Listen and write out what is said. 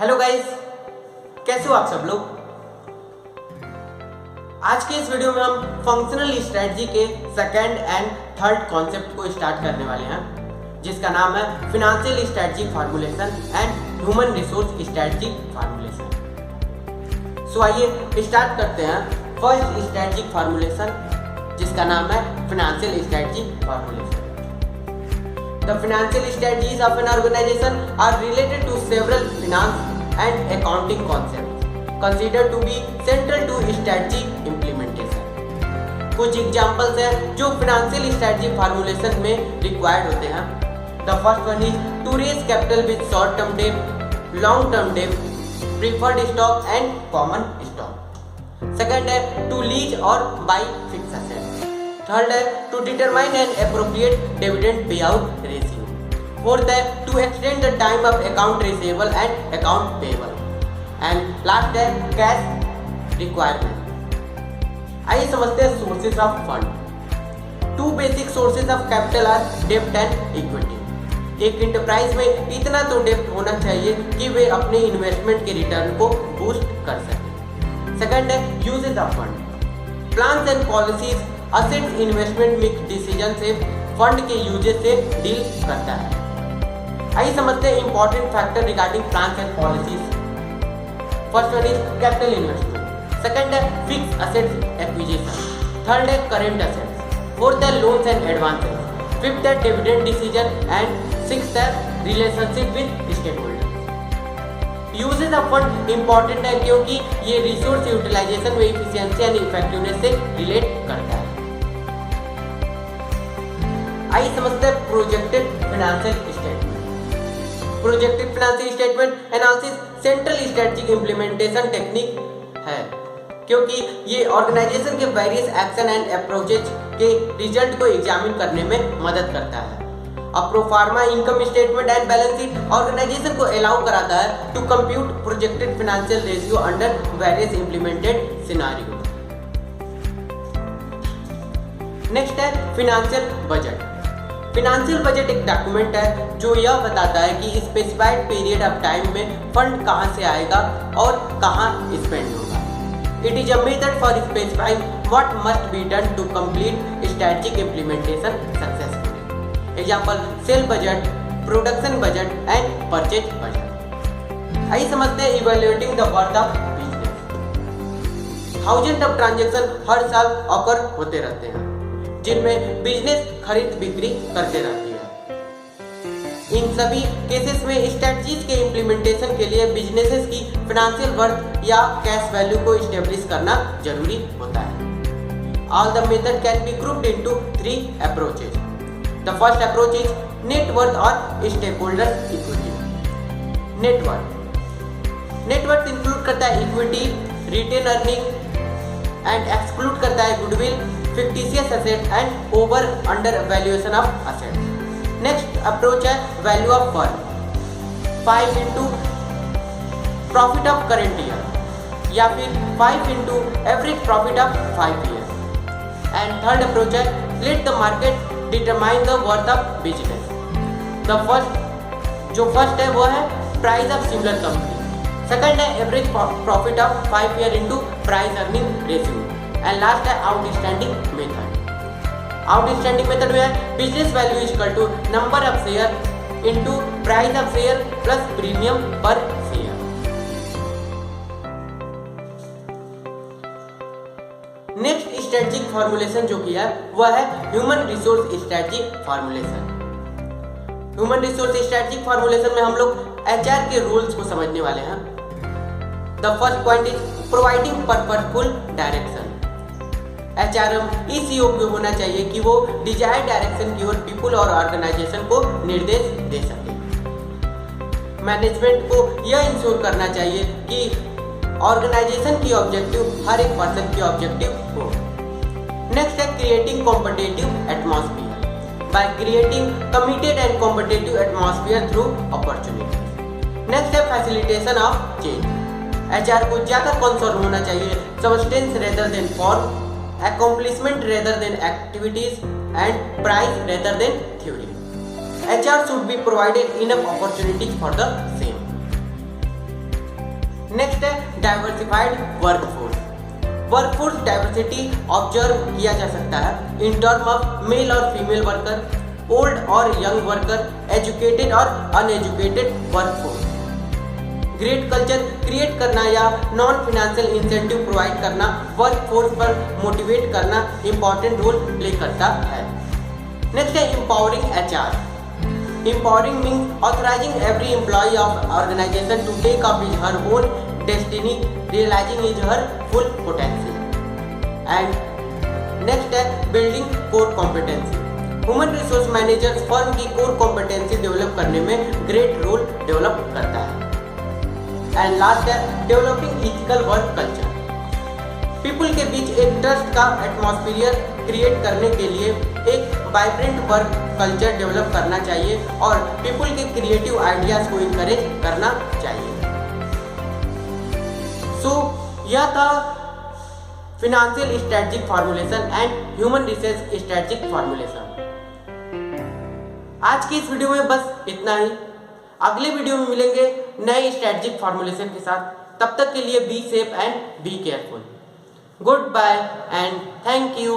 Hello guys, कैसे हो आप सब लोग। आज के इस वीडियो में हम फंक्शनल स्ट्रेटजी के सेकंड एंड थर्ड कॉन्सेप्ट को स्टार्ट करने वाले हैं, जिसका नाम है financial strategy formulation and human resource strategy formulation. So आइए स्टार्ट करते हैं फर्स्ट स्ट्रेटजी फार्मूलेशन, जिसका नाम है financial strategy formulation. The financial strategies of an organization are related to several finance and accounting concepts considered to be central to strategy implementation. कुछ examples हैं जो financial strategy formulation में required होते हैं। The first one is to raise capital with short term debt, long term debt, preferred stock and common stock. Second है to lease or buy fixed assets. Third है to determine an appropriate dividend pay out ratio. Fourth है to extend the time of account receivable and account payable. And last है cash requirement. आइए समझते हैं sources of fund. Two basic sources of capital are डेब्ट and equity. एक enterprise में इतना तो डेब्ट होना चाहिए कि वे अपने इन्वेस्टमेंट के रिटर्न को बूस्ट कर सकें। सेकंड है uses of fund. Plans and policies asset investment mix decision से फंड के यूजेस से डील करता है। आइए समझते हैं important factor regarding plans and policies. First one is capital investment, second है फिक्स असेट्स एक्विजिशन, थर्ड है करेंट असेट्स, फोर्थ है लोन्स एंड एडवांसेस, फिफ्थ है डिविडेंड डिसीजन एंड सिक्स्थ है relationship with stake holder. Uses of fund important है क्योंकि ये resource utilisation में efficiency and effectiveness से रिलेट करता है। आइए समझते हैं projected financial statement. Projected financial statement analysis central strategic implementation technique है, क्योंकि ये ऑर्गेनाइजेशन के वेरियस एक्शन एंड अप्रोचेज के रिजल्ट को एग्जामिन करने में मदद करता है। अब pro forma income statement and balance sheet organisation को अलाउ कराता है to compute projected financial ratio under various implemented scenario. Next है फाइनेंशियल बजट। फाइनेंशियल बजट एक डॉक्यूमेंट है जो यह बताता है कि स्पेसिफाइड पीरियड ऑफ टाइम में फंड कहां से आएगा और कहां स्पेंड होगा। It is a method for specifying what must be done to complete strategic implementation successfully. Example sale budget, production budget and purchase budget. आइए समझते हैं evaluating the worth of business. Thousand of transaction हर साल occur होते रहते हैं, जिनमें business खरीद बिक्री करते रहती है। इन सभी केसेस में स्ट्रेटजीज के इंप्लीमेंटेशन के लिए बिजनेसेस की फाइनेंशियल वर्थ या कैश वैल्यू को एस्टेब्लिश करना जरूरी होता है। All the method can be grouped into three approaches. The first approach is net worth और stakeholder equity. Net worth include करता है equity, retain earning and exclude करता है goodwill, fictitious asset and over under valuation of assets. Next approach है value of firm, 5 into profit of current year या फिर 5 into average profit of 5 years. And third approach है let the market determine the worth of business. The first है वो है price of similar company. Second है average profit of 5 year into price earning ratio. And last है outstanding method. Outstanding method में है business value is equal to number of share into price of share plus premium per share. Next strategic formulation जो किया है वह है human resource strategy formulation. Human resource strategy formulation में हम लोग एचआर के रूल्स को समझने वाले हैं। The first point is providing purposeful direction. HRM इस योग्य होना चाहिए कि वो डिजायर्ड डायरेक्शन की ओर पीपल और ऑर्गेनाइजेशन को निर्देश दे सके। मैनेजमेंट को यह इंश्योर करना चाहिए कि ऑर्गेनाइजेशन की ऑब्जेक्टिव हर एक पर्सन की ऑब्जेक्टिव हो। नेक्स्ट है creating competitive atmosphere by creating committed and competitive atmosphere through opportunity. Next है फैसिलिटेशन ऑफ चेंज। एचआर को ज्यादा कंसर्न होना चाहिए substance rather than form, accomplishment rather than activities and price rather than theory. HR should be provided enough opportunities for the same. Next है diversified workforce. Workforce diversity observe किया जा सकता है in term of male और female worker, old और young worker, educated और uneducated workforce. Great culture create करना या नॉन फाइनेंशियल इंसेंटिव प्रोवाइड करना वर्कफोर्स पर मोटिवेट करना इंपॉर्टेंट रोल प्ले करता है। नेक्स्ट है empowering HR. Empowering means authorising every employ of organisation to take up her own destiny, realising her full potential. And next है building core competency. Human resource manager firm की core competency develop करने में great role develop करता है। And last है developing ethical work culture. People के बीच एक trust का एटमॉस्फेरियर क्रिएट करने के लिए एक वाइब्रेंट वर्क कल्चर डेवलप करना चाहिए और पीपल के क्रिएटिव आइडियाज को इनकरेज करना चाहिए। सो यह था financial strategic formulation and human resource strategic formulation. आज की इस वीडियो में बस इतना ही। अगले वीडियो में मिलेंगे नए स्ट्रेटजिक फॉर्मुलेशन के साथ। तब तक के लिए be safe and be careful. Goodbye and thank you.